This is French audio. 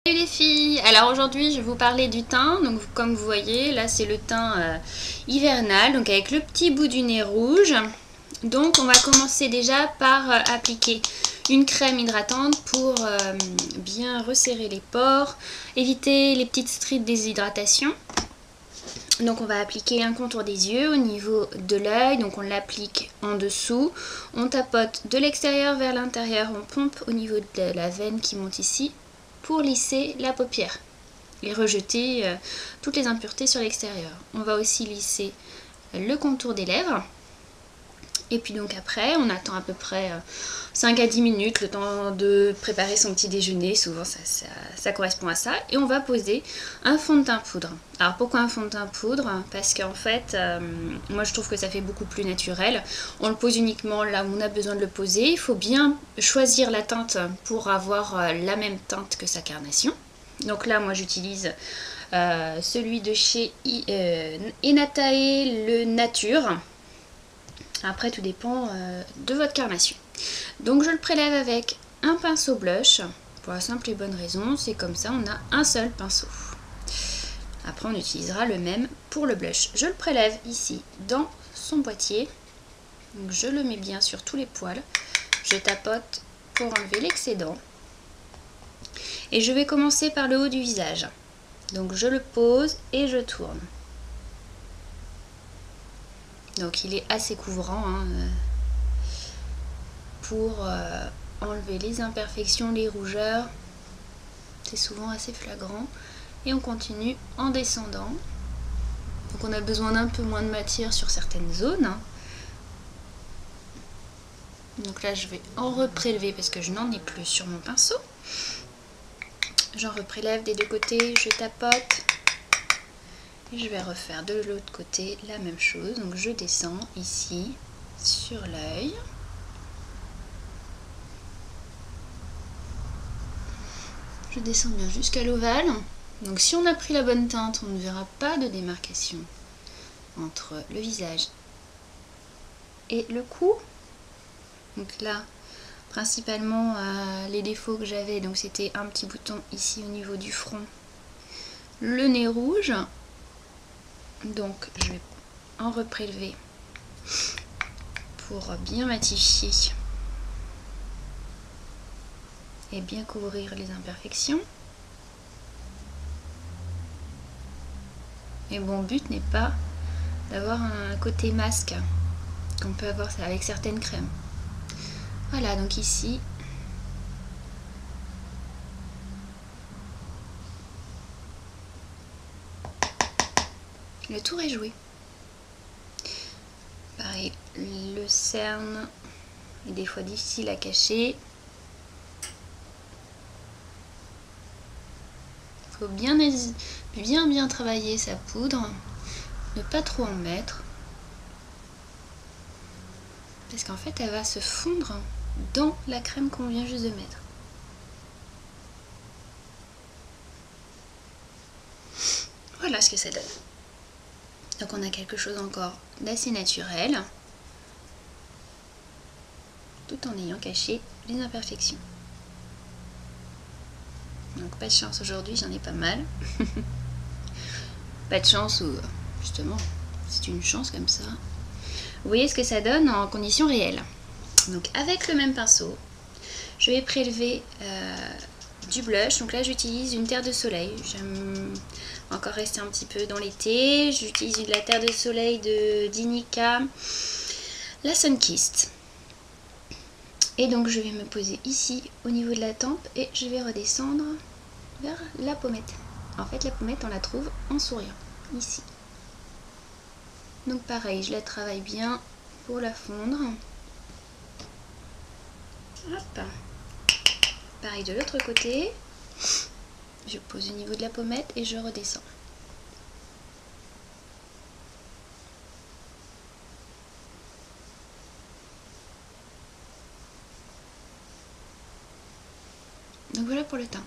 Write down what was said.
Salut les filles, alors aujourd'hui je vais vous parler du teint. Donc comme vous voyez là c'est le teint hivernal, donc avec le petit bout du nez rouge. Donc on va commencer déjà par appliquer une crème hydratante pour bien resserrer les pores, éviter les petites stries de déshydratation. Donc on va appliquer un contour des yeux au niveau de l'œil, donc on l'applique en dessous, on tapote de l'extérieur vers l'intérieur, on pompe au niveau de la veine qui monte ici pour lisser la paupière et rejeter toutes les impuretés sur l'extérieur. On va aussi lisser le contour des lèvres. Et puis donc après, on attend à peu près 5 à 10 minutes, le temps de préparer son petit déjeuner, souvent ça correspond à ça. Et on va poser un fond de teint poudre. Alors pourquoi un fond de teint poudre? Parce qu'en fait, moi je trouve que ça fait beaucoup plus naturel. On le pose uniquement là où on a besoin de le poser. Il faut bien choisir la teinte pour avoir la même teinte que sa carnation. Donc là, moi j'utilise celui de chez Enatae, le Nature. Après, tout dépend de votre carnation. Donc, je le prélève avec un pinceau blush. Pour la simple et bonne raison, c'est comme ça, on a un seul pinceau. Après, on utilisera le même pour le blush. Je le prélève ici dans son boîtier. Donc, je le mets bien sur tous les poils. Je tapote pour enlever l'excédent. Et je vais commencer par le haut du visage. Donc, je le pose et je tourne. Donc il est assez couvrant pour enlever les imperfections, les rougeurs. C'est souvent assez flagrant. Et on continue en descendant. Donc on a besoin d'un peu moins de matière sur certaines zones. Donc là je vais en reprélever parce que je n'en ai plus sur mon pinceau. J'en reprélève des deux côtés, je tapote. Et je vais refaire de l'autre côté la même chose. Donc je descends ici sur l'œil. Je descends bien jusqu'à l'ovale. Donc si on a pris la bonne teinte, on ne verra pas de démarcation entre le visage et le cou. Donc là, principalement les défauts que j'avais, donc c'était un petit bouton ici au niveau du front, le nez rouge. Donc je vais en reprélever pour bien matifier et bien couvrir les imperfections. Et mon but n'est pas d'avoir un côté masque qu'on peut avoir avec certaines crèmes. Voilà, donc ici le tour est joué. Pareil, le cerne est des fois difficile à cacher. Il faut bien travailler sa poudre, ne pas trop en mettre, parce qu'en fait elle va se fondre dans la crème qu'on vient juste de mettre. Voilà ce que ça donne. Donc on a quelque chose encore d'assez naturel, tout en ayant caché les imperfections. Donc pas de chance aujourd'hui, j'en ai pas mal. Pas de chance ou justement c'est une chance comme ça. Vous voyez ce que ça donne en conditions réelles. Donc avec le même pinceau, je vais prélever du blush. Donc là j'utilise une terre de soleil. J'aime encore rester un petit peu dans l'été. J'utilise la terre de soleil de Dinika, la Sunkissed. Et donc je vais me poser ici au niveau de la tempe et je vais redescendre vers la pommette. En fait la pommette on la trouve en souriant, ici. Donc pareil, je la travaille bien pour la fondre. Hop. Pareil de l'autre côté. Je pose au niveau de la pommette et je redescends. Donc voilà pour le teint.